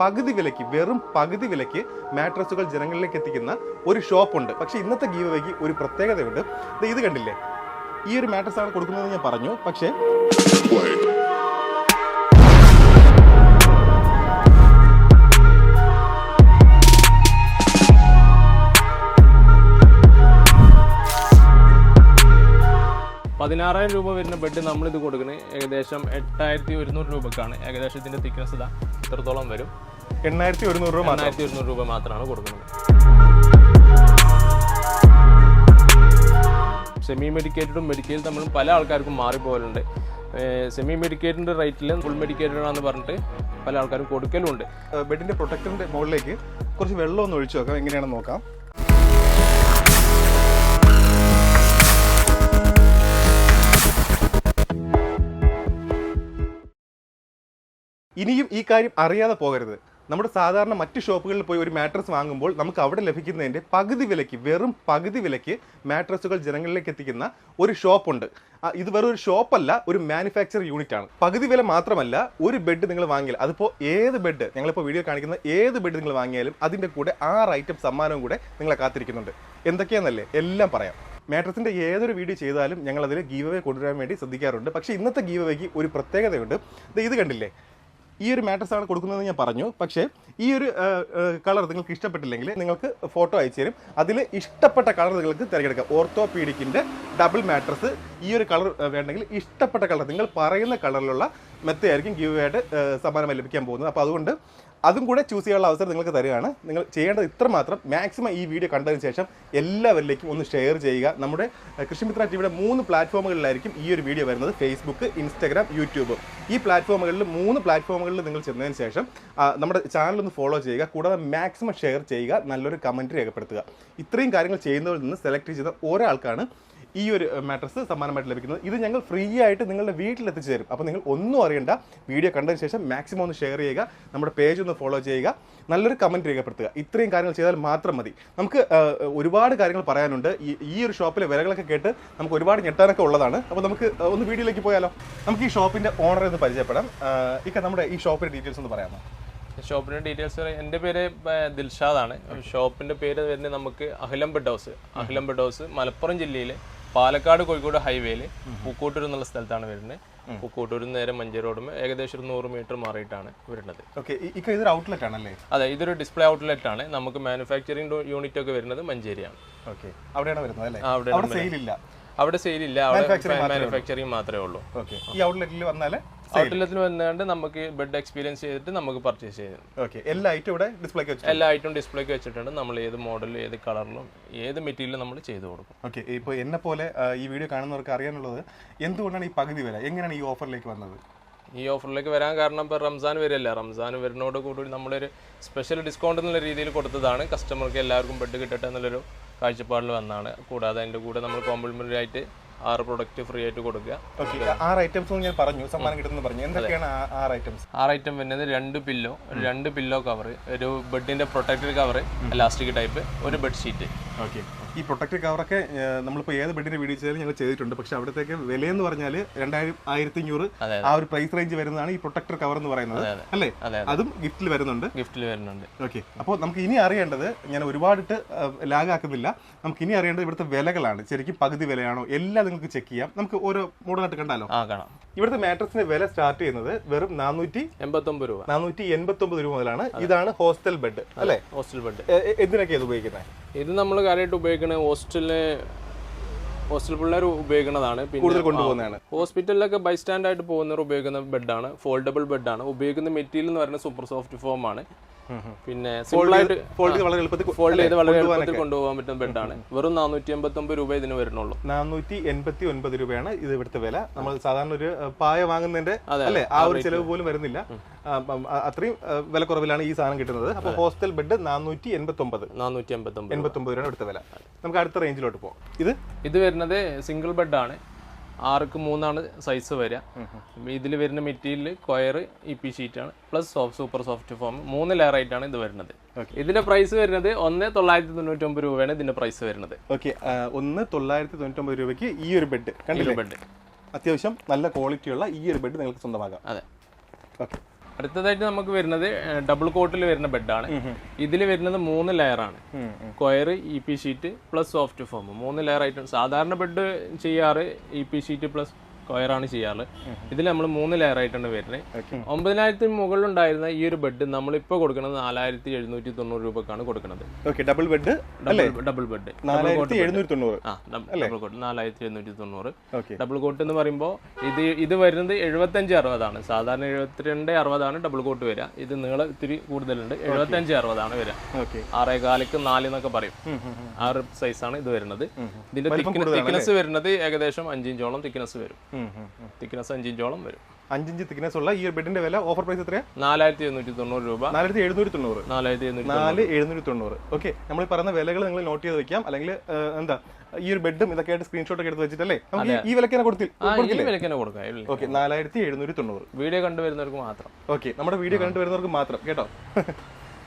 പകുതി വിലയ്ക്ക്, വെറും പകുതി വിലയ്ക്ക് മാട്രസുകൾ ജനങ്ങളിലേക്ക് എത്തിക്കുന്ന ഒരു ഷോപ്പുണ്ട്. പക്ഷേ ഇന്നത്തെ ഗീവ് അവേക്ക് ഒരു പ്രത്യേകതയുണ്ട്. ഇത് കണ്ടില്ലേ, ഈ ഒരു മാട്രസ് ആണ് കൊടുക്കുന്നതെന്ന് ഞാൻ പറഞ്ഞു. പക്ഷേ ₹16,000 വരുന്ന ബെഡ് നമ്മളിത് കൊടുക്കുന്നത് ഏകദേശം 8,100 രൂപക്കാണ്. ഏകദേശം ഇതിൻ്റെ തിക്നെസ് ഇത്രത്തോളം വരും. 8,100 രൂപ മാത്രമാണ് കൊടുക്കുന്നത്. സെമി മെഡിക്കേറ്റഡും മെഡിക്കൽ തമ്മിലും പല ആൾക്കാർക്കും മാറിപ്പോലുണ്ട്. സെമി മെഡിക്കേറ്റഡിൻ്റെ റേറ്റിൽ ഫുൾ മെഡിക്കേറ്റഡ് ആണെന്ന് പറഞ്ഞിട്ട് പല ആൾക്കാരും കൊടുക്കലുമുണ്ട്. ബെഡിൻ്റെ പ്രൊട്ടക്ടറിൻ്റെ മുകളിലേക്ക് കുറച്ച് വെള്ളം ഒന്ന് ഒഴിച്ചു നോക്കാം, എങ്ങനെയാണെന്ന് നോക്കാം. ഇനിയും ഈ കാര്യം അറിയാതെ പോകരുത്. നമ്മുടെ സാധാരണ മറ്റ് ഷോപ്പുകളിൽ പോയി ഒരു മാട്രസ് വാങ്ങുമ്പോൾ നമുക്ക് അവിടെ ലഭിക്കുന്നതിൻ്റെ പകുതി വിലയ്ക്ക്, വെറും പകുതി വിലയ്ക്ക് മാട്രസുകൾ ജനങ്ങളിലേക്ക് എത്തിക്കുന്ന ഒരു ഷോപ്പുണ്ട്. ഇത് വെറും ഒരു ഷോപ്പല്ല, ഒരു മാനുഫാക്ചർ യൂണിറ്റ് ആണ്. പകുതി വില മാത്രമല്ല, ഒരു ബെഡ് നിങ്ങൾ വാങ്ങിയാൽ, അതിപ്പോൾ ഏത് ബെഡ്, ഞങ്ങളിപ്പോൾ വീഡിയോ കാണിക്കുന്ന ഏത് ബെഡ് നിങ്ങൾ വാങ്ങിയാലും അതിൻ്റെ കൂടെ 6 ഐറ്റം സമ്മാനവും കൂടെ നിങ്ങളെ കാത്തിരിക്കുന്നുണ്ട്. എന്തൊക്കെയാണെന്നല്ലേ എല്ലാം പറയാം. മാട്രസിൻ്റെ ഏതൊരു വീഡിയോ ചെയ്താലും ഞങ്ങളതിൽ ഗീവ് അവേ കൊണ്ടുവരാൻ വേണ്ടി ശ്രദ്ധിക്കാറുണ്ട്. പക്ഷേ ഇന്നത്തെ ഗീവ് അവേക്ക് ഒരു പ്രത്യേകതയുണ്ട്. ഇത് കണ്ടില്ലേ, ഈ ഒരു മാട്രസ് ആണ് കൊടുക്കുന്നതെന്ന് ഞാൻ പറഞ്ഞു. പക്ഷേ ഈ ഒരു കളർ നിങ്ങൾക്ക് ഇഷ്ടപ്പെട്ടില്ലെങ്കിൽ നിങ്ങൾക്ക് ഫോട്ടോ അയച്ചു തരും. അതിൽ ഇഷ്ടപ്പെട്ട കളർ നിങ്ങൾക്ക് തിരഞ്ഞെടുക്കാം. ഓർത്തോപീഡിക്കിൻ്റെ ഡബിൾ മാട്രസ്, ഈ ഒരു കളർ വേണ്ടെങ്കിൽ ഇഷ്ടപ്പെട്ട കളർ, നിങ്ങൾ പറയുന്ന കളറിലുള്ള മെത്തയായിരിക്കും ഗീവ് ആയിട്ട് സമ്മാനമായി ലഭിക്കാൻ പോകുന്നത്. അപ്പോൾ അതുകൊണ്ട് അതും കൂടെ ചൂസ് ചെയ്യാനുള്ള അവസരം നിങ്ങൾക്ക് തരികയാണ്. നിങ്ങൾ ചെയ്യേണ്ടത് ഇത്രമാത്രം, മാക്സിമം ഈ വീഡിയോ കണ്ടതിന് ശേഷം എല്ലാവരിലേക്കും ഒന്ന് ഷെയർ ചെയ്യുക. നമ്മുടെ കൃഷിമിത്ര ടിവിയുടെ 3 പ്ലാറ്റ്ഫോമുകളിലായിരിക്കും ഈ ഒരു വീഡിയോ വരുന്നത്. Facebook, Instagram, YouTube. ഈ പ്ലാറ്റ്ഫോമുകളിൽ 3 പ്ലാറ്റ്ഫോമുകളിൽ നിങ്ങൾ ചെന്നതിന് ശേഷം നമ്മുടെ ചാനലൊന്ന് ഫോളോ ചെയ്യുക. കൂടാതെ മാക്സിമം ഷെയർ ചെയ്യുക, നല്ലൊരു കമൻറ്റ് രേഖപ്പെടുത്തുക. ഇത്രയും കാര്യങ്ങൾ ചെയ്യുന്നതിൽ നിന്ന് സെലക്ട് ചെയ്ത ഒരാൾക്കാണ് ഈ ഒരു മാട്രസ് സമ്മാനമായിട്ട് ലഭിക്കുന്നത്. ഇത് ഞങ്ങൾ ഫ്രീ ആയിട്ട് നിങ്ങളുടെ വീട്ടിലെത്തിച്ചു തരും. അപ്പോൾ നിങ്ങൾ ഒന്നും അറിയണ്ട, വീഡിയോ കണ്ടതിന് ശേഷം മാക്സിമം ഒന്ന് ഷെയർ ചെയ്യുക, നമ്മുടെ പേജ് ഒന്ന് ഫോളോ ചെയ്യുക, നല്ലൊരു കമൻറ്റ് രേഖപ്പെടുത്തുക. ഇത്രയും കാര്യങ്ങൾ ചെയ്താൽ മാത്രം മതി. നമുക്ക് ഒരുപാട് കാര്യങ്ങൾ പറയാനുണ്ട്. ഈ ഒരു ഷോപ്പിലെ വിലകളൊക്കെ കേട്ട് നമുക്ക് ഒരുപാട് ഞെട്ടാനൊക്കെ ഉള്ളതാണ്. അപ്പോൾ നമുക്ക് ഒന്ന് വീഡിയോയിലേക്ക് പോയാലോ. നമുക്ക് ഈ ഷോപ്പിൻ്റെ ഓണറെ ഒന്ന് പരിചയപ്പെടാം. നമ്മുടെ ഈ ഷോപ്പിൻ്റെ ഡീറ്റെയിൽസ് ഒന്ന് പറയാമോ? ഷോപ്പിൻ്റെ ഡീറ്റെയിൽസ്, എൻ്റെ പേര് ദിൽഷാദാണ്. ഷോപ്പിൻ്റെ പേര് വരുന്നത് നമുക്ക് അഖിലം ബെഡ് ഹൗസ് മലപ്പുറം ജില്ലയിൽ പാലക്കാട് കോഴിക്കോട് ഹൈവേയിൽ പൂക്കോട്ടൂർ എന്നുള്ള സ്ഥലത്താണ് വരുന്നത്. പൂക്കോട്ടൂരിൽ നേരെ മഞ്ചേരി റോഡും ഏകദേശം 100 മീറ്റർ മാറിയിട്ടാണ് വരുന്നത്. ഇതൊരു ഔട്ട്ലെറ്റ് ആണല്ലേ? അതെ, ഇതൊരു ഡിസ്പ്ലേ ഔട്ട്ലെറ്റ് ആണ്. നമുക്ക് മാനുഫാക്ചറിംഗ് യൂണിറ്റ് ഒക്കെ വരുന്നത് മഞ്ചേരിയാണ്. അവിടെയാണ് വരുന്നത് അല്ലേ? അവിടെ സെയിലില്ല, അവിടെ മാനുഫാക്ചറിംഗ് മാത്രമേ ഉള്ളൂ. ഈ ഔട്ട്ലെറ്റിൽ വന്നാൽ ഔട്ട്ലെറ്റിൽ വന്നുകൊണ്ട് നമുക്ക് ബെഡ് എക്സ്പീരിയൻസ് ചെയ്തിട്ട് നമുക്ക് പർച്ചേസ് ചെയ്യാം. എല്ലാ ഐറ്റം ഡിസ്പ്ലേക്ക് വെച്ചിട്ടുണ്ട്. നമ്മൾ ഏത് മോഡലും ഏത് കളറിലും ഏത് മെറ്റീരിയലും നമ്മൾ ചെയ്തു കൊടുക്കും. ഇപ്പോൾ എന്നെ പോലെ ഈ വീഡിയോ കാണുന്നവർക്ക് അറിയാനുള്ളത്, എന്തുകൊണ്ടാണ് ഈ പകുതി വില, എങ്ങനെയാണ് ഈ ഓഫറിലേക്ക് വന്നത്? ഈ ഓഫറിലേക്ക് വരാൻ കാരണം ഇപ്പോൾ റംസാൻ വരില്ല. റംസാൻ വരുന്നതോട് കൂടി നമ്മളൊരു സ്പെഷ്യൽ ഡിസ്കൗണ്ട് എന്നുള്ള രീതിയിൽ കൊടുത്തതാണ്. കസ്റ്റമർക്ക് എല്ലാവർക്കും ബെഡ് കിട്ടട്ടെ എന്നുള്ളൊരു കാഴ്ചപ്പാടിൽ വന്നതാണ്. കൂടാതെ അതിൻ്റെ കൂടെ നമ്മൾ കോംപ്ലിമെൻ്ററി ആയിട്ട് 6 പ്രൊഡക്റ്റ് ഫ്രീ ആയിട്ട് കൊടുക്കുക. 6 ഐറ്റംസ് ഞാൻ പറഞ്ഞു സമ്മാനം കിട്ടുമെന്ന് പറഞ്ഞു. എന്തൊക്കെയാണ് 6 ഐറ്റംസ്? 6 ഐറ്റം വരുന്നത് 2 പില്ലോ കവർ, ഒരു ബെഡിന്റെ പ്രൊട്ടക്റ്റഡ് കവർ ഇലാസ്റ്റിക് ടൈപ്പ്, ഒരു ബെഡ്ഷീറ്റ്. ഈ പ്രൊട്ടക്റ്റഡ് കവറൊക്കെ നമ്മളിപ്പോൾ ഏത് ബെഡിന്റെ വീഡിയോ ചെയ്താലും ഞങ്ങൾ ചെയ്തിട്ടുണ്ട്. പക്ഷെ അവിടത്തേക്ക് വിലയെന്ന് പറഞ്ഞാൽ 2,500 ആ ഒരു പ്രൈസ് റേഞ്ച് വരുന്നതാണ് ഈ പ്രൊട്ടക്റ്റഡ് കവർ എന്ന് പറയുന്നത് അല്ലേ? അതും ഗിഫ്റ്റിൽ വരുന്നുണ്ട്. അപ്പോൾ നമുക്ക് ഇനി അറിയേണ്ടത്, ഞാൻ ഒരുപാടിട്ട് ലാഗാക്കുന്നില്ല, നമുക്ക് ഇനി അറിയേണ്ടത് ഇവിടുത്തെ വിലകളാണ്. ശരിക്കും പകുതി വിലയാണോ എല്ലാം നിങ്ങൾക്ക് ചെക്ക് ചെയ്യാം. നമുക്ക് ഓരോ മോഡലായിട്ട് കണ്ടാലോ? കാണാം. ഇവിടുത്തെ മാട്രസിന്റെ വില സ്റ്റാർട്ട് ചെയ്യുന്നത് വെറും 489 രൂപ. 489 രൂപ മുതലാണ്. ഇതാണ് ഹോസ്റ്റൽ ബെഡ് അല്ലേ? ഹോസ്റ്റൽ ബെഡ് എന്തിനൊക്കെ ഇത് ഉപയോഗിക്കുന്നത്? ഇത് നമ്മൾ കാര്യമായിട്ട് ഉപയോഗിക്കുന്നത് ഹോസ്റ്റൽ പിള്ളേർ ഉപയോഗിക്കുന്നതാണ്. കൂടുതൽ കൊണ്ടുപോകുന്നതാണ്. ഹോസ്പിറ്റലിലൊക്കെ ബൈസ്റ്റാൻഡ് ആയിട്ട് പോകുന്നവർ ഉപയോഗിക്കുന്ന ബെഡാണ്. ഫോൾഡബിൾ ബെഡാണ്. ഉപയോഗിക്കുന്ന മെറ്റീരിയൽ എന്ന് പറയുന്നത് സൂപ്പർ സോഫ്റ്റ് ഫോം ആണ്. പിന്നെ ഫോൾഡ് ചെയ്ത് വളരെ എളുപ്പത്തിൽ കൊണ്ടുപോകാൻ പറ്റുന്ന ബെഡാണ്. വെറും 489 രൂപ ഇതിന് വരുന്നുള്ളൂ. 489 രൂപയാണ് ഇത് ഇവിടുത്തെ വില. നമ്മൾ സാധാരണ ഒരു പായ വാങ്ങുന്നതിന്റെ അല്ലെ ആ ഒരു ചെലവ് പോലും വരുന്നില്ല. അത്രയും വില കുറവിലാണ് ഈ സാധനം കിട്ടുന്നത്. അപ്പൊ ഹോസ്റ്റൽ ബെഡ് 489 രൂപയാണ് ഇവിടുത്തെ വില. നമുക്ക് അടുത്ത റേഞ്ചിലോട്ട് പോകാം. ഇത് വരുന്നത് സിംഗിൾ ബെഡാണ്. 6ക്ക് 3 സൈസ് വരിക. ഇതിൽ വരുന്ന മെറ്റീരിയൽ കൊയർ EP ഷീറ്റാണ് plus super soft foam. 3 layer ആയിട്ടാണ് ഇത് വരുന്നത്. ഇതിന്റെ പ്രൈസ് വരുന്നത് 1,999 രൂപയാണ് ഇതിന്റെ പ്രൈസ് വരുന്നത്. 1,999 രൂപയ്ക്ക് ഈ ഒരു ബെഡ് കണ്ടില്ലേ? ബെഡ് അത്യാവശ്യം നല്ല ക്വാളിറ്റിയുള്ള ഈ ഒരു ബെഡ് നിങ്ങൾക്ക് സ്വന്തമാകാം. അതെ. അടുത്തതായിട്ട് നമുക്ക് വരുന്നത് ഡബിൾ കോട്ടിൽ വരുന്ന ബെഡാണ്. ഇതിൽ വരുന്നത് 3 ലെയറാണ്. Coir, EP sheet plus soft foam 3 layer ആയിട്ടാണ് സാധാരണ ബെഡ് ചെയ്യാറ്. EP ഷീറ്റ് പ്ലസ് കൊയറാണ് ചെയ്യാറ്. ഇതിൽ നമ്മൾ 3 ലെയർ ആയിട്ടാണ് വരുന്നത്. 9,000 മുകളിലുണ്ടായിരുന്ന ഈ ഒരു ബെഡ് നമ്മളിപ്പോൾ കൊടുക്കുന്നത് 4,790 രൂപക്കാണ് കൊടുക്കുന്നത്. Double bed double bed 4,790. Double cot 4,790. Double cot എന്ന് പറയുമ്പോൾ ഇത് വരുന്നത് 75-60 സാധാരണ 72-60 ഡബിൾ കോട്ട് വരിക. ഇത് നീളം ഇത്തിരി കൂടുതലുണ്ട്. 75-60 വരിക. 6.4ക്ക് 4 എന്നൊക്കെ പറയും. ആ ഒരു സൈസാണ് ഇത് വരുന്നത്. ഇതിന്റെ തിക്നെസ് വരുന്നത് ഏകദേശം 5 ഇഞ്ചോളം തിക്നെസ് വരും. തിക്നെസ് 5 ഇഞ്ചോളം വരും. 5 ഇഞ്ച് തിക്നെസ് ഉള്ള ഈ ബെഡിന്റെ വില ഓഫർ പ്രൈസ് എത്രയാ? 4,790 രൂപ. 4,790. ഓക്കെ, നമ്മൾ പറയുന്ന വിലകൾ നിങ്ങൾ നോട്ട് ചെയ്ത് വെക്കാം. അല്ലെങ്കിൽ എന്താ ഈ ഒരു ബെഡും ഇതൊക്കെ ആയിട്ട് സ്ക്രീൻഷോട്ട് ഒക്കെ എടുത്ത് വെച്ചിട്ടല്ലേ നമുക്ക് ഈ വിലക്ക് തന്നെ കൊടുക്കാം. ഓക്കെ, 4,790. വീഡിയോ കണ്ടുവരുന്നവർക്ക് മാത്രം. ഓക്കെ, നമ്മുടെ വീഡിയോ കണ്ടുവരുന്നവർക്ക് മാത്രം കേട്ടോ.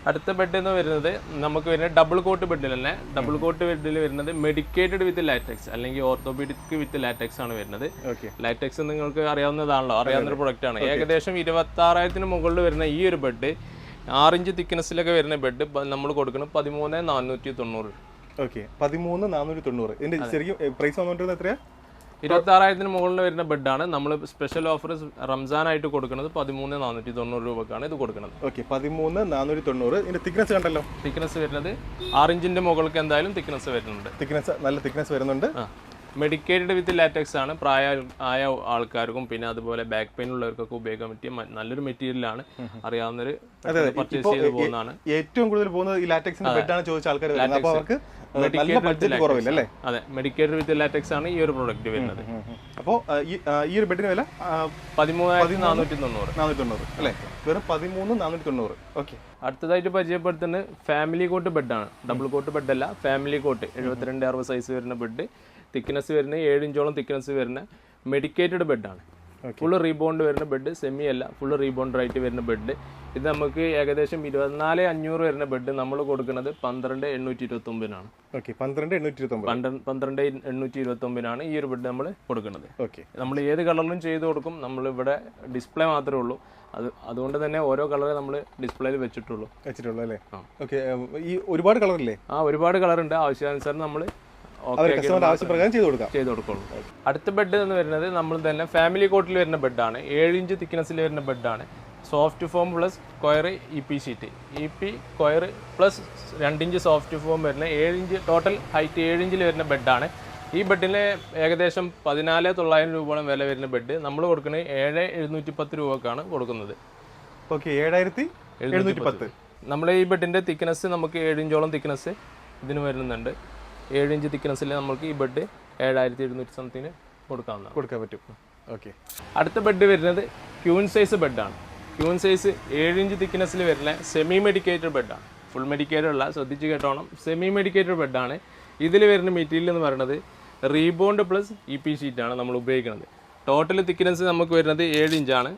അടുത്ത ബെഡ് എന്ന് വരുന്നത് നമുക്ക് വരുന്നത് ഡബിൾ കോട്ട് ബെഡിൽ തന്നെ. ഡബിൾ കോട്ട് ബെഡിൽ വരുന്നത് മെഡിക്കേറ്റഡ് വിത്ത് ലാറ്റക്സ് അല്ലെങ്കിൽ ഓർത്തോപീഡിക് വിത്ത് ലാറ്റക്സ് ആണ് വരുന്നത്. ലാറ്റക്സ് നിങ്ങൾക്ക് അറിയാവുന്നതാണല്ലോ, അറിയാവുന്ന ഒരു പ്രൊഡക്റ്റ് ആണ്. ഏകദേശം 26,000 മുകളിൽ വരുന്ന ഈ ഒരു ബെഡ് 6 ഇഞ്ച് തിക്നെസ്സിലൊക്കെ വരുന്ന ബെഡ് നമ്മൾ കൊടുക്കുന്നത് 13,490. ഓക്കെ, 13,490. ഇതിന്റെ ശരിക്കും പ്രൈസ് വന്നുകൊണ്ടിരുന്നത് എത്രയാ? 26,000 മുകളിൽ വരുന്ന ബെഡാണ്. നമ്മൾ സ്പെഷ്യൽ ഓഫർ റംസാൻ ആയിട്ട് കൊടുക്കുന്നത് 13,490 രൂപക്കാണ് ഇത് കൊടുക്കുന്നത്. ഓക്കെ, 13,490. ഇതിന്റെ തിക്നെസ് കണ്ടല്ലോ. തിക്നെസ് വരുന്നത് 6 ഇഞ്ചിന്റെ മുകൾക്ക് എന്തായാലും തിക്നെസ് വരുന്നുണ്ട്. നല്ല തിക്നെസ് വരുന്നുണ്ട്. മെഡിക്കേറ്റഡ് വിത്ത് ലാറ്റക്സ് ആണ്. പ്രായമായ ആൾക്കാർക്കും പിന്നെ അതുപോലെ ബാക്ക് പെയിൻ ഉള്ളവർക്കൊക്കെ ഉപയോഗിക്കാൻ പറ്റിയ നല്ലൊരു മെറ്റീരിയലാണ്. അറിയാവുന്നൊരു പർച്ചേസ് ചെയ്ത് പോകുന്നതാണ്. ഏറ്റവും കൂടുതൽ പോകുന്നത് ഈ ലാറ്റക്സിന്റെ ബെഡാണ് ചോദിച്ച ആൾക്കാർ. അപ്പോൾ അവർക്ക് നല്ല ബഡ്ജറ്റ് കുറവില്ല അല്ലേ? അതെ, മെഡിക്കേറ്റഡ് വിത്ത് ലാറ്റക്സ് ആണ് ഈ ഒരു പ്രോഡക്റ്റ് വരുന്നത്. അപ്പോൾ ഈ ഒരു ബെഡിന് വില 13,490 അല്ലേ? വെറും 13,490. ഓക്കെ, അടുത്തതായിട്ട് പരിചയപ്പെടുത്തുന്നത് ഫാമിലി കോട്ട് ബെഡാണ്. ഡബിൾ കോട്ട് ബെഡല്ല, ഫാമിലി കോട്ട് 72-60 സൈസ് വരുന്ന ബെഡ്. തിക്നെസ് വരുന്ന 7 ഇഞ്ചോളം തിക്നെസ് വരുന്ന മെഡിക്കേറ്റഡ് ബെഡാണ്. ഫുള്ള് റീബോണ്ട് വരുന്ന ബെഡ്, സെമി അല്ല, ഫുള്ള് റീബോണ്ട് ആയിട്ട് വരുന്ന ബെഡ്. ഇത് നമുക്ക് ഏകദേശം 24,500 വരുന്ന ബെഡ് നമ്മൾ കൊടുക്കുന്നത് 12,829. ഓക്കെ, 12,829 ഈ ഒരു ബെഡ് നമ്മൾ കൊടുക്കുന്നത്. ഓക്കെ, നമ്മൾ ഏത് കളറിലും ചെയ്ത് കൊടുക്കും. നമ്മൾ ഇവിടെ ഡിസ്പ്ലേ മാത്രമേ ഉള്ളൂ. അതുകൊണ്ട് ഓരോ കളറ് നമ്മൾ ഡിസ്പ്ലേയിൽ വെച്ചിട്ടുള്ളൂ അല്ലേ? ഓക്കെ, ഈ ഒരുപാട് കളറില്ലേ? ഒരുപാട് കളർ ഉണ്ട്. ആവശ്യാനുസരണം നമ്മൾ ചെയ്ത് കൊടുക്കുള്ളൂ. അടുത്ത ബെഡ് എന്ന് വരുന്നത് നമ്മൾ തന്നെ ഫാമിലി കോട്ടിൽ വരുന്ന ബെഡാണ്. 7 ഇഞ്ച് തിക്നെസ്സിൽ വരുന്ന ബെഡാണ്. Soft foam plus coir EP sheet. EP coir plus 2 inch soft foam വരുന്ന 7 ഇഞ്ച് ടോട്ടൽ ഹൈറ്റ് 7 ഇഞ്ചിൽ വരുന്ന ബെഡാണ്. ഈ ബെഡിന് ഏകദേശം 14,900 രൂപയോളം വില വരുന്ന ബെഡ് നമ്മൾ കൊടുക്കുന്നത് 7,710 രൂപക്കാണ് കൊടുക്കുന്നത്. ഓക്കെ, 7,710. നമ്മുടെ ഈ ബെഡിന്റെ തിക്നെസ് നമുക്ക് 7 ഇഞ്ചോളം തിക്നെസ് ഇതിന് വരുന്നുണ്ട്. 7 ഇഞ്ച് തിക്നെസ്സിൽ നമുക്ക് ഈ ബെഡ് 7,700 സംതിങ്ങിന് കൊടുക്കാൻ പറ്റും. ഓക്കെ, അടുത്ത ബെഡ് വരുന്നത് ക്യൂൻ സൈസ് ബെഡാണ്. ക്യൂൻ സൈസ് 7 ഇഞ്ച് തിക്നെസ്സിൽ വരുന്ന സെമി മെഡിക്കേറ്റഡ് ബെഡാണ്. ഫുൾ മെഡിക്കേറ്റഡ് അല്ല, ശ്രദ്ധിച്ച് കേട്ടോണം. സെമി മെഡിക്കേറ്റഡ് ബെഡാണ്. ഇതിൽ വരുന്ന മെറ്റീരിയൽ എന്ന് പറയുന്നത് റീബോണ്ട് പ്ലസ് EP ഷീറ്റാണ് നമ്മൾ ഉപയോഗിക്കുന്നത്. ടോട്ടൽ തിക്നെസ് നമുക്ക് വരുന്നത് 7 ഇഞ്ചാണ്.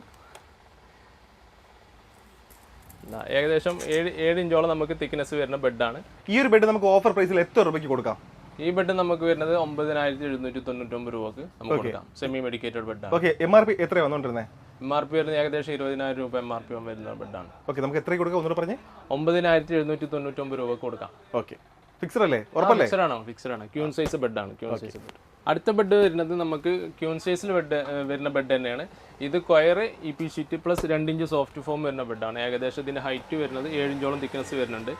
ഏകദേശം 7 ഇഞ്ചോളം നമുക്ക് തിക്നെസ് വരുന്ന ബെഡാണ്. ഈ ഒരു ബെഡ് നമുക്ക് ഓഫർ പ്രൈസിൽ എത്ര രൂപയ്ക്ക് കൊടുക്കാം? ഈ ബെഡ് നമുക്ക് വരുന്നത് 9,799 രൂപക്ക് നമുക്ക് കൊടുക്കാം. സെമി മെഡിക്കേറ്റഡ് ബെഡാണ്. ഓക്കെ, MRP എത്രയാണ് വന്നുകൊണ്ടിരുന്നത്? MRP വരുന്നത് ഏകദേശം 20,000 രൂപ MRP വരുന്ന ബെഡാണ്. ഓക്കെ, നമുക്ക് എത്ര കൊടുക്കാം ഒന്നുകൂടെ പറഞ്ഞേ? 9,799 രൂപക്ക് കൊടുക്കാം. ഓക്കെ, ഫിക്സഡ് അല്ലേ? ഉറപ്പല്ലേ? ഫിക്സഡ് ആണ്. ക്യൂൺ സൈസ് ബെഡാണ്. Queen size bed. അടുത്ത ബെഡ് വരുന്നത് നമുക്ക് ക്യൂൺ സൈസിൽ വരുന്ന ബെഡ് തന്നെയാണ്. ഇത് coir EP sheet plus 2 inch soft foam വരുന്ന ബെഡാണ്. ഏകദേശം ഇതിന്റെ ഹൈറ്റ് വരുന്നത് 7 ഇഞ്ചോളം തിക്നെസ് വരുന്നുണ്ട്.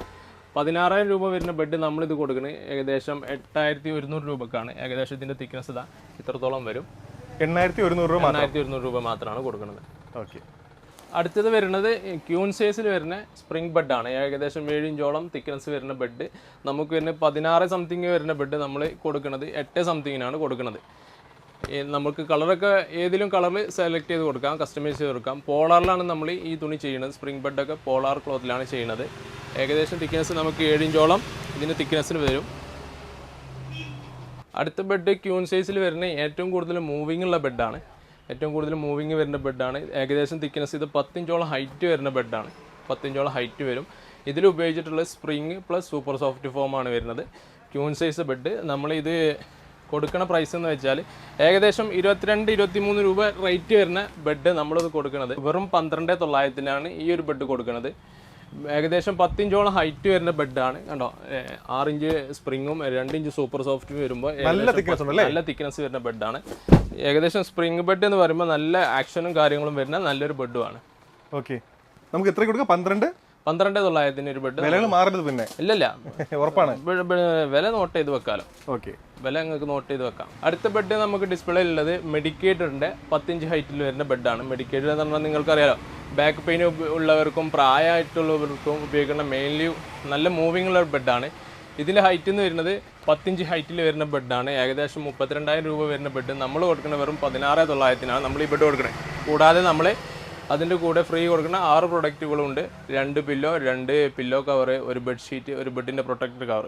16,000 രൂപ വരുന്ന ബെഡ് നമ്മളിത് കൊടുക്കുന്നത് ഏകദേശം 8,100 രൂപക്കാണ്. ഏകദേശം ഇതിന്റെ തിക്നെസ് ഇത്രത്തോളം വരും. 8,100 രൂപ മാത്രമാണ് കൊടുക്കുന്നത്. ഓക്കെ, അടുത്തത് വരുന്നത് ക്യൂൺ സൈസിൽ വരുന്ന സ്പ്രിംഗ് ബെഡാണ്. ഏകദേശം 7 ഇഞ്ചോളം തിക്നെസ് വരുന്ന ബെഡ് നമുക്ക് വരുന്ന 16 സംതിങ് വരുന്ന ബെഡ് നമ്മൾ കൊടുക്കുന്നത് 8 സംതിങ്ങിനാണ് കൊടുക്കുന്നത്. നമുക്ക് കളറൊക്കെ ഏതെങ്കിലും കളറിൽ സെലക്ട് ചെയ്ത് കൊടുക്കാം, കസ്റ്റമൈസ് ചെയ്ത് കൊടുക്കാം. പോളാറിലാണ് നമ്മൾ ഈ തുണി ചെയ്യുന്നത്. സ്പ്രിംഗ് ബെഡൊക്കെ പോളാർ ക്ലോത്തിലാണ് ചെയ്യുന്നത്. ഏകദേശം തിക്നെസ് നമുക്ക് 7 ഇഞ്ചോളം ഇതിന് തിക്നെസ്സിന് വരും. അടുത്ത ബെഡ് ക്യൂൺ സൈസിൽ വരുന്ന ഏറ്റവും കൂടുതൽ മൂവിങ് ഉള്ള ബെഡാണ്. ഏറ്റവും കൂടുതൽ മൂവിങ് വരുന്ന ബെഡാണ്. ഏകദേശം തിക്നെസ് ഇത് 10 ഇഞ്ചോളം ഹൈറ്റ് വരുന്ന ബെഡാണ്. 10 ഇഞ്ചോളം ഹൈറ്റ് വരും. ഇതിൽ ഉപയോഗിച്ചിട്ടുള്ള spring plus super soft form ആണ് വരുന്നത്. ക്യൂൺ സൈസ് ബെഡ് നമ്മളിത് കൊടുക്കുന്ന പ്രൈസ് എന്ന് വെച്ചാൽ ഏകദേശം 22-23 രൂപ റേറ്റ് വരുന്ന ബെഡ് നമ്മളത് കൊടുക്കുന്നത് വെറും 12,900 ഈ ഒരു ബെഡ് കൊടുക്കുന്നത്. ഏകദേശം 10 ഇഞ്ചോളം ഹൈറ്റ് വരുന്ന ബെഡാണ് കണ്ടോ. 6 ഇഞ്ച് സ്പ്രിങ്ങും 2 ഇഞ്ച് സൂപ്പർ സോഫ്റ്റും വരുമ്പോൾ നല്ല തിക്നെസ് വരുന്ന ബെഡാണ്. ഏകദേശം സ്പ്രിംഗ് ബെഡ് എന്ന് പറയുമ്പോൾ നല്ല ആക്ഷനും കാര്യങ്ങളും വരുന്ന നല്ലൊരു ബെഡുമാണ്. ഓക്കെ, നമുക്ക് എത്ര കൊടുക്കാം? 12,900 ഒരു ബെഡ്. വിലകൾ മാറുന്നത് പിന്നെ ഇല്ലല്ല, ഉറപ്പാണ്. വില നോട്ട് ചെയ്ത് വെക്കാലോ. ഓക്കെ, വില നിങ്ങൾക്ക് നോട്ട് ചെയ്ത് വെക്കാം. അടുത്ത ബെഡ് നമുക്ക് ഡിസ്പ്ലേ ഉള്ളത് മെഡിക്കേറ്ററിന്റെ 10 ഇഞ്ച് ഹൈറ്റിൽ വരുന്ന ബെഡാണ്. മെഡിക്കേറ്റർ എന്ന് പറഞ്ഞാൽ നിങ്ങൾക്കറിയാലോ, ബാക്ക് പെയിൻ ഉള്ളവർക്കും പ്രായമായിട്ടുള്ളവർക്കും ഉപയോഗിക്കുന്ന മെയിൻലി നല്ല മൂവിംഗ് ഉള്ള ഒരു ബെഡാണ്. ഇതിന്റെ ഹൈറ്റ് എന്ന് വരുന്നത് 10 ഇഞ്ച് ഹൈറ്റിൽ വരുന്ന ബെഡാണ്. ഏകദേശം 32,000 രൂപ വരുന്ന ബെഡ് നമ്മൾ കൊടുക്കുന്ന വെറും 16,900 നമ്മൾ ഈ ബെഡ് കൊടുക്കണേ. കൂടാതെ നമ്മൾ അതിൻ്റെ കൂടെ ഫ്രീ കൊടുക്കുന്ന 6 പ്രൊഡക്റ്റുകളുണ്ട്. 2 പില്ലോ, 2 പില്ലോ കവർ, ഒരു ബെഡ്ഷീറ്റ്, ഒരു ബെഡിന്റെ പ്രൊട്ടക്ടർ കവർ.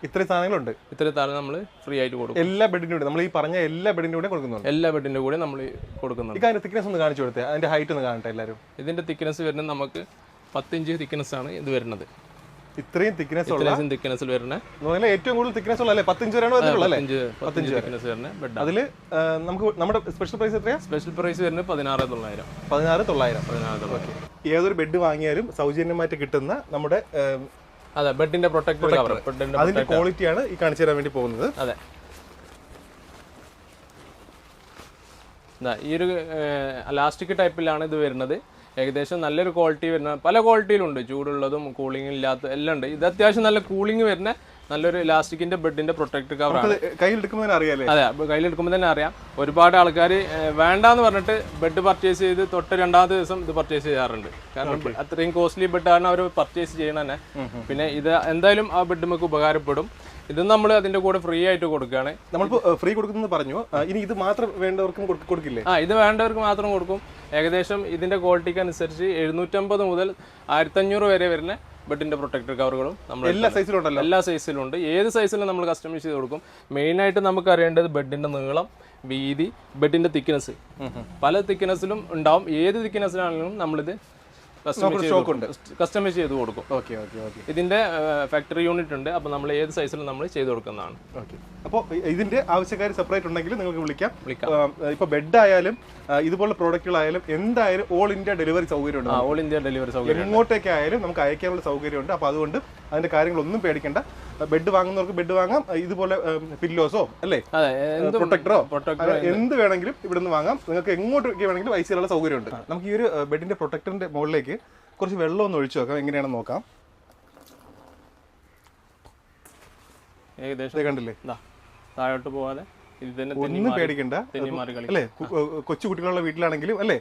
ഇത്രയും സാധനങ്ങളുണ്ട്. ഇത്രയും സാധനം നമ്മൾ ഫ്രീ ആയിട്ട് കൊടുക്കും. എല്ലാ ബെഡിന്റെ കൂടെ നമ്മൾ ഈ പറഞ്ഞ എല്ലാ ബെഡിന്റെ കൂടെ കൊടുക്കുന്നുണ്ട്. എല്ലാ ബെഡിന്റെ കൂടെ നമ്മൾ കൊടുക്കുന്നുണ്ട്. ഇതിന്റെ തിക്നെസ് ഒന്ന് കാണിച്ചു കൊടുത്തേ, അതിന്റെ ഹൈറ്റ് ഒന്ന് കാണട്ടെ എല്ലാവരും. ഇതിന്റെ തിക്നെസ് വരുന്നത് നമുക്ക് 10 ഇഞ്ച് തിക്നെസ് ആണ് ഇത് വരുന്നത്. ഇത്രയും തിക്നെസ് തിക്നെസ്സിൽ വരുന്ന ഏറ്റവും കൂടുതൽ തിക്നെസ് ഉള്ള 10 ഇഞ്ച് വരെയാണ് വരുന്നത്. 10 ഇഞ്ച് തിക്നെസ് വരുന്ന ബെഡ്. അതില് നമുക്ക് നമ്മുടെ സ്പെഷ്യൽ പ്രൈസ് എത്രയാ? സ്പെഷ്യൽ പ്രൈസ് വരുന്നത് 16,900. 16,900. ഏതൊരു ബെഡ് വാങ്ങിയാലും സൗജന്യമായിട്ട് കിട്ടുന്ന നമ്മുടെ അതെ ബെഡിന്റെ പ്രൊട്ടക്ടർ കവർ, അതിന്റെ ക്വാളിറ്റിയാണ് ഈ കാണിച്ചു തരാൻ വേണ്ടി പോകുന്നത്. അതെ, ഈ ഒരു ഇലാസ്റ്റിക് ടൈപ്പിലാണ് ഇത് വരുന്നത്. ഏകദേശം നല്ലൊരു ക്വാളിറ്റി വരുന്ന പല ക്വാളിറ്റിയിലുണ്ട്, ചൂടുള്ളതും കൂളിംഗ് ഇല്ലാത്ത എല്ലാം ഉണ്ട്. ഇത് അത്യാവശ്യം നല്ല കൂളിംഗ് വരുന്ന നല്ലൊരു ഇലാസ്റ്റിക്കിന്റെ ബെഡിന്റെ പ്രൊട്ടക്ടർ കവറാണ്. കയ്യിലെടുക്കുമ്പോൾ അറിയാം. അതെ, കയ്യിലെടുക്കുമ്പോൾ തന്നെ അറിയാം. ഒരുപാട് ആൾക്കാർ വേണ്ടാന്ന് പറഞ്ഞിട്ട് ബെഡ് പർച്ചേസ് ചെയ്ത് തൊട്ട് 2ാമത്തെ ദിവസം ഇത് പർച്ചേസ് ചെയ്യാറുണ്ട്. കാരണം അത്രയും കോസ്റ്റ്ലി ബെഡാണ് അവർ പർച്ചേസ് ചെയ്യണ തന്നെ. പിന്നെ ഇത് എന്തായാലും ആ ബെഡ് നമുക്ക് ഉപകാരപ്പെടും. ഇത് നമ്മൾ അതിന്റെ കൂടെ ഫ്രീ ആയിട്ട് കൊടുക്കുകയാണ്. നമ്മളിപ്പോ ഫ്രീ കൊടുക്കുന്നു പറഞ്ഞു, ഇനി ഇത് മാത്രം വേണ്ടവർക്കും കൊടുക്കില്ലേ? ഇത് വേണ്ടവർക്ക് മാത്രം കൊടുക്കും. ഏകദേശം ഇതിന്റെ ക്വാളിറ്റിക്ക് അനുസരിച്ച് 750 മുതൽ 1,500 വരെ വരുന്ന ബെഡിന്റെ പ്രൊട്ടക്ടർ കവറുകളും നമ്മൾ എല്ലാ സൈസിലും ഉണ്ട്. ഏത് സൈസിലും നമ്മൾ കസ്റ്റമൈസ് ചെയ്ത് കൊടുക്കും. മെയിനായിട്ട് നമുക്ക് അറിയേണ്ടത് ബെഡിന്റെ നീളം, വീതി, ബെഡിന്റെ തിക്നെസ്. പല തിക്നെസ്സിലും ഉണ്ടാവും. ഏത് തിക്നെസ്സിലാണെങ്കിലും നമ്മളിത് കസ്റ്റമൈസ് ചെയ്ത് കൊടുക്കും. ഇതിന്റെ ഫാക്ടറി യൂണിറ്റ് ഉണ്ട്. അപ്പൊ നമ്മൾ ഏത് സൈസിലും നമ്മൾ ചെയ്ത് കൊടുക്കുന്നതാണ്. അപ്പോൾ ഇതിന്റെ ആവശ്യക്കാർ സെപ്പറേറ്റ് ഉണ്ടെങ്കിൽ നിങ്ങൾക്ക് വിളിക്കാം. ഇപ്പൊ ബെഡ് ആയാലും ഇതുപോലുള്ള പ്രോഡക്റ്റുകളായാലും എന്തായാലും ഓൾ ഇന്ത്യ ഡെലിവറി സൗകര്യമുണ്ട്. ഓൾ ഇന്ത്യ ഡെലിവറി സൗകര്യം എങ്ങോട്ടേക്കായാലും നമുക്ക് അയക്കാനുള്ള സൗകര്യമുണ്ട്. അപ്പൊ അതുകൊണ്ട് അതിന്റെ കാര്യങ്ങളൊന്നും പേടിക്കേണ്ട. ബെഡ് വാങ്ങുന്നവർക്ക് ബെഡ് വാങ്ങാം. ഇതുപോലെ പില്ലോസോ അല്ലേ, പ്രൊട്ടക്ടറോ എന്ത് വേണമെങ്കിലും ഇവിടുന്ന് വാങ്ങാം. നിങ്ങൾക്ക് എങ്ങോട്ടേക്ക് വേണമെങ്കിലും ഐസിലുള്ള സൗകര്യമുണ്ട്. നമുക്ക് ഈ ഒരു ബെഡിന്റെ പ്രൊട്ടക്ടറിന്റെ മുകളിലേക്ക് കുറച്ച് വെള്ളം ഒന്ന് ഒഴിച്ചു നോക്കാം, എങ്ങനെയാണെന്ന് നോക്കാം. ഏകദേശം കണ്ടില്ലേ, താഴോട്ട് പോവാതെ ഒന്നും പേടിക്കണ്ട അല്ലേ. കൊച്ചു കുട്ടികളുള്ള വീട്ടിലാണെങ്കിലും അല്ലേ,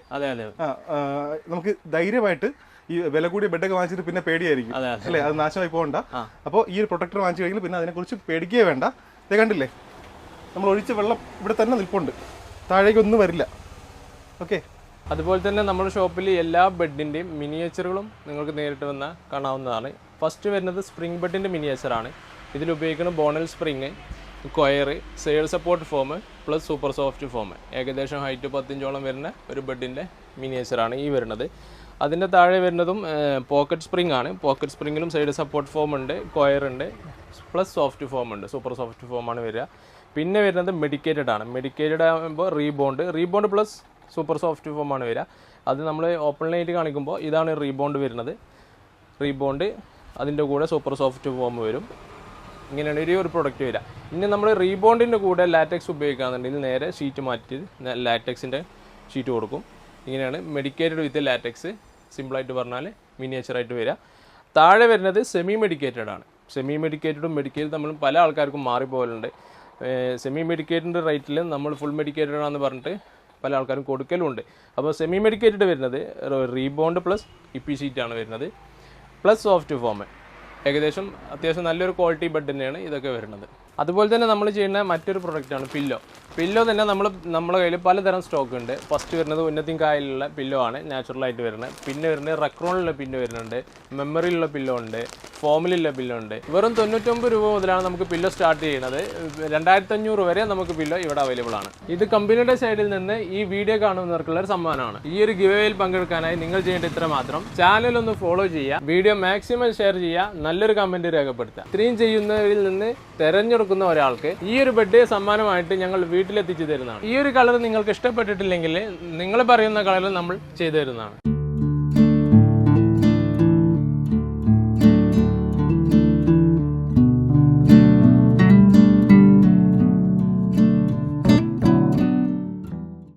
നമുക്ക് ധൈര്യമായിട്ട് ഈ വില കൂടിയ ബെഡൊക്കെ വാങ്ങിച്ചിട്ട് പിന്നെ പേടിയായിരിക്കും അല്ലേ, അത് നാശമായി പോകണ്ട. അപ്പോൾ ഈ ഒരു പ്രൊട്ടക്ടർ വാങ്ങിച്ചു കഴിഞ്ഞാൽ പിന്നെ അതിനെക്കുറിച്ച് പേടിക്കുകയേ വേണ്ട. ഇത് കണ്ടില്ലേ, നമ്മൾ ഒഴിച്ച വെള്ളം ഇവിടെ തന്നെ നിൽപ്പുണ്ട്, താഴേക്കൊന്നും വരില്ല. ഓക്കെ, അതുപോലെ തന്നെ നമ്മുടെ ഷോപ്പിൽ എല്ലാ ബെഡിൻ്റെയും മിനിയേച്ചറുകളും നിങ്ങൾക്ക് നേരിട്ട് വന്നാൽ കാണാവുന്നതാണ്. ഫസ്റ്റ് വരുന്നത് സ്പ്രിംഗ് ബെഡിൻ്റെ മിനിയേച്ചറാണ്. ഇതിൽ ഉപയോഗിക്കുന്ന bonnell spring, coir, side support foam plus super soft foam. ഏകദേശം ഹൈറ്റ് 10 ഇഞ്ചോളം വരുന്ന ഒരു ബെഡിൻ്റെ മിനിയേച്ചറാണ് ഈ വരുന്നത്. അതിൻ്റെ താഴെ വരുന്നതും പോക്കറ്റ് സ്പ്രിംഗ് ആണ്. പോക്കറ്റ് സ്പ്രിങ്ങിലും സൈഡ് സപ്പോർട്ട് ഫോം ഉണ്ട്, കൊയർ ഉണ്ട്, പ്ലസ് സോഫ്റ്റ് ഫോം ഉണ്ട്. സൂപ്പർ സോഫ്റ്റ് ഫോമാണ് വരിക. പിന്നെ വരുന്നത് മെഡിക്കേറ്റഡ് ആണ്. മെഡിക്കേറ്റഡ് ആകുമ്പോൾ റീബോണ്ട് പ്ലസ് സൂപ്പർ സോഫ്റ്റ് ഫോമാണ് വരിക. അത് നമ്മൾ ഓപ്പൺലൈനായിട്ട് കാണിക്കുമ്പോൾ ഇതാണ് റീബോണ്ട് വരുന്നത്. റീബോണ്ട് അതിൻ്റെ കൂടെ സൂപ്പർ സോഫ്റ്റ് ഫോം വരും. ഇങ്ങനെയാണ് ഒരു പ്രൊഡക്റ്റ് വരിക. ഇനി നമ്മൾ റീബോണ്ടിൻ്റെ കൂടെ ലാറ്റക്സ് ഉപയോഗിക്കുകയാണെന്നുണ്ടെങ്കിൽ നേരെ ഷീറ്റ് മാറ്റി ലാറ്റക്സിൻ്റെ ഷീറ്റ് കൊടുക്കും. ഇങ്ങനെയാണ് മെഡിക്കേറ്റഡ് വിത്ത് ലാറ്റക്സ്, സിമ്പിളായിട്ട് പറഞ്ഞാൽ മിനിയേച്ചറായിട്ട് വരിക. താഴെ വരുന്നത് സെമി മെഡിക്കേറ്റഡ് ആണ്. സെമി മെഡിക്കേറ്റഡും മെഡിക്കേറ്റഡ് തമ്മിലും പല ആൾക്കാർക്കും മാറിപ്പോലുണ്ട്. സെമി മെഡിക്കേറ്റഡിൻ്റെ റേറ്റിൽ നമ്മൾ ഫുൾ മെഡിക്കേറ്റഡ് ആണെന്ന് പറഞ്ഞിട്ട് പല ആൾക്കാരും കൊടുക്കലുമുണ്ട്. അപ്പോൾ സെമി മെഡിക്കേറ്റഡ് വരുന്നത് റീബോണ്ട് പ്ലസ് ഇപ്പി ഷീറ്റാണ് വരുന്നത്, പ്ലസ് സോഫ്റ്റ് ഫോം. ഏകദേശം അത്യാവശ്യം നല്ലൊരു ക്വാളിറ്റി ബെഡ് തന്നെയാണ് ഇതൊക്കെ വരുന്നത്. അതുപോലെ തന്നെ നമ്മൾ ചെയ്യുന്ന മറ്റൊരു പ്രൊഡക്റ്റാണ് പില്ലോ തന്നെ നമ്മുടെ കയ്യിൽ പലതരം സ്റ്റോക്ക് ഉണ്ട്. ഫസ്റ്റ് വരുന്നത് ഉന്നത്തിൻ കായലിലുള്ള പില്ലോ ആണ്, നാച്ചുറലായിട്ട് വരുന്നത്. പിന്നെ വരുന്നത് റക്രോണിലുള്ള പില്ലോ വരുന്നുണ്ട്, മെമ്മറിയിലുള്ള പില്ലോ ഉണ്ട്, ഫോമിലുള്ള പില്ലോ ഉണ്ട്. വെറും 99 രൂപ മുതലാണ് നമുക്ക് പില്ലോ സ്റ്റാർട്ട് ചെയ്യുന്നത്. 2500 വരെ നമുക്ക് പില്ലോ ഇവിടെ അവൈലബിൾ ആണ്. ഇത് കമ്പനിയുടെ സൈഡിൽ നിന്ന് ഈ വീഡിയോ കാണുന്നവർക്കുള്ള ഒരു സമ്മാനമാണ്. ഈ ഒരു ഗിവേയിൽ പങ്കെടുക്കാനായി നിങ്ങൾ ചെയ്യേണ്ട ഇത്ര മാത്രം: ചാനൽ ഒന്ന് ഫോളോ ചെയ്യുക, വീഡിയോ മാക്സിമം ഷെയർ ചെയ്യുക, നല്ലൊരു കമന്റ് രേഖപ്പെടുത്തുക. ഇത്രയും ചെയ്യുന്നവരിൽ നിന്ന് തെരഞ്ഞെടുത്ത് തിരഞ്ഞെടുക്കുന്ന ഒരാൾക്ക് ഈ ഒരു ബെഡ് സമ്മാനമായിട്ട് ഞങ്ങൾ വീട്ടിലെത്തിച്ചു തരുന്നതാണ്. ഈ ഒരു കളർ നിങ്ങൾക്ക് ഇഷ്ടപ്പെട്ടിട്ടില്ലെങ്കിൽ നിങ്ങൾ പറയുന്ന കളർ നമ്മൾ ചെയ്തു തരുന്നതാണ്.